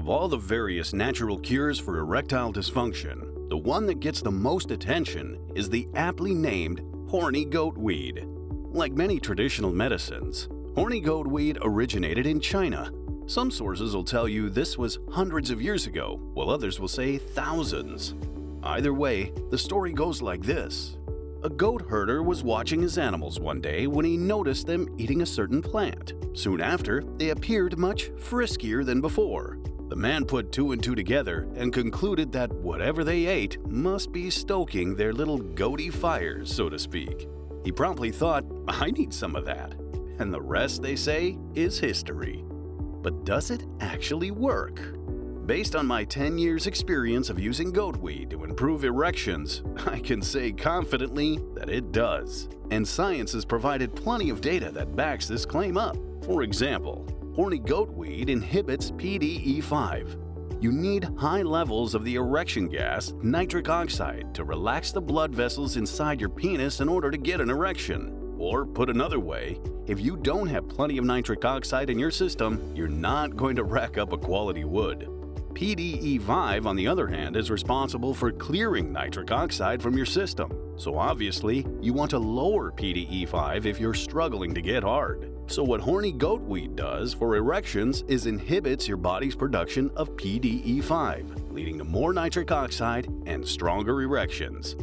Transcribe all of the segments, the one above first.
Of all the various natural cures for erectile dysfunction, the one that gets the most attention is the aptly named horny goatweed. Like many traditional medicines, horny goatweed originated in China. Some sources will tell you this was hundreds of years ago, while others will say thousands. Either way, the story goes like this. A goat herder was watching his animals one day when he noticed them eating a certain plant. Soon after, they appeared much friskier than before. The man put two and two together and concluded that whatever they ate must be stoking their little goaty fires, so to speak. He promptly thought, I need some of that. And the rest, they say, is history. But does it actually work? Based on my 10 years experience of using goatweed to improve erections, I can say confidently that it does. And science has provided plenty of data that backs this claim up. For example, horny goatweed inhibits PDE5. You need high levels of the erection gas, nitric oxide, to relax the blood vessels inside your penis in order to get an erection. Or put another way, if you don't have plenty of nitric oxide in your system, you're not going to rack up a quality wood. PDE5, on the other hand, is responsible for clearing nitric oxide from your system. So obviously, you want to lower PDE5 if you're struggling to get hard. So what horny goatweed does for erections is inhibits your body's production of PDE5, leading to more nitric oxide and stronger erections.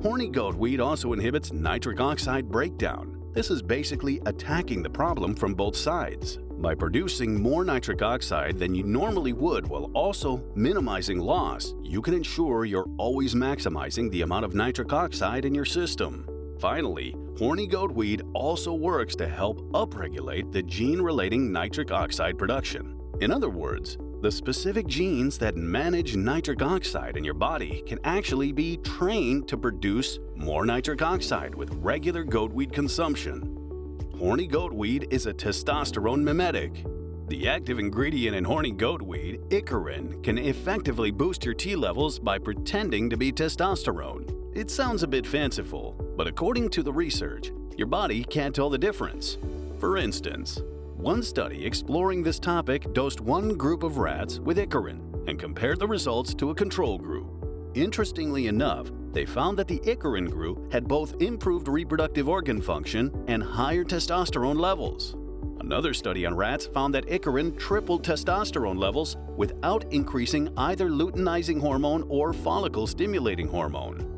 Horny goatweed also inhibits nitric oxide breakdown. This is basically attacking the problem from both sides. By producing more nitric oxide than you normally would while also minimizing loss, you can ensure you're always maximizing the amount of nitric oxide in your system. Finally, horny goatweed also works to help upregulate the gene-relating nitric oxide production. In other words, the specific genes that manage nitric oxide in your body can actually be trained to produce more nitric oxide with regular goatweed consumption. Horny goatweed is a testosterone mimetic. The active ingredient in horny goatweed, icarin, can effectively boost your T levels by pretending to be testosterone. It sounds a bit fanciful, but according to the research, your body can't tell the difference. For instance, one study exploring this topic dosed one group of rats with icarin and compared the results to a control group. Interestingly enough, they found that the icarin group had both improved reproductive organ function and higher testosterone levels. Another study on rats found that icarin tripled testosterone levels without increasing either luteinizing hormone or follicle-stimulating hormone.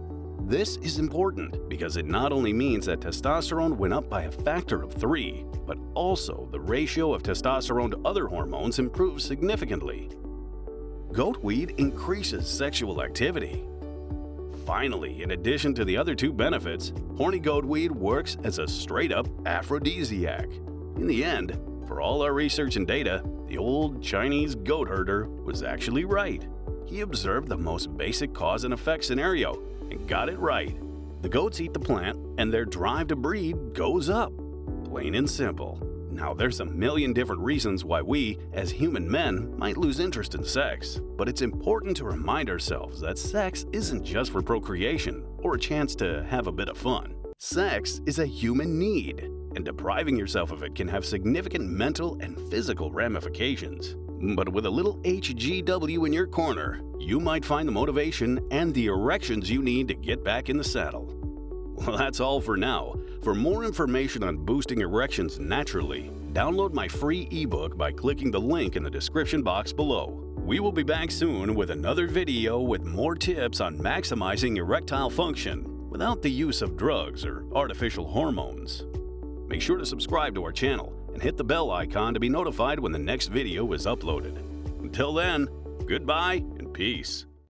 This is important because it not only means that testosterone went up by a factor of 3, but also the ratio of testosterone to other hormones improves significantly. Goatweed increases sexual activity. Finally, in addition to the other two benefits, horny goatweed works as a straight-up aphrodisiac. In the end, for all our research and data, the old Chinese goat herder was actually right. He observed the most basic cause and effect scenario and got it right. The goats eat the plant, and their drive to breed goes up. Plain and simple. Now, there's a million different reasons why we, as human men, might lose interest in sex, but it's important to remind ourselves that sex isn't just for procreation or a chance to have a bit of fun. Sex is a human need, and depriving yourself of it can have significant mental and physical ramifications. But with a little HGW in your corner, you might find the motivation and the erections you need to get back in the saddle. Well, that's all for now. For more information on boosting erections naturally, download my free ebook by clicking the link in the description box below. We will be back soon with another video with more tips on maximizing erectile function without the use of drugs or artificial hormones. Make sure to subscribe to our channel and hit the bell icon to be notified when the next video is uploaded. Until then, goodbye and peace.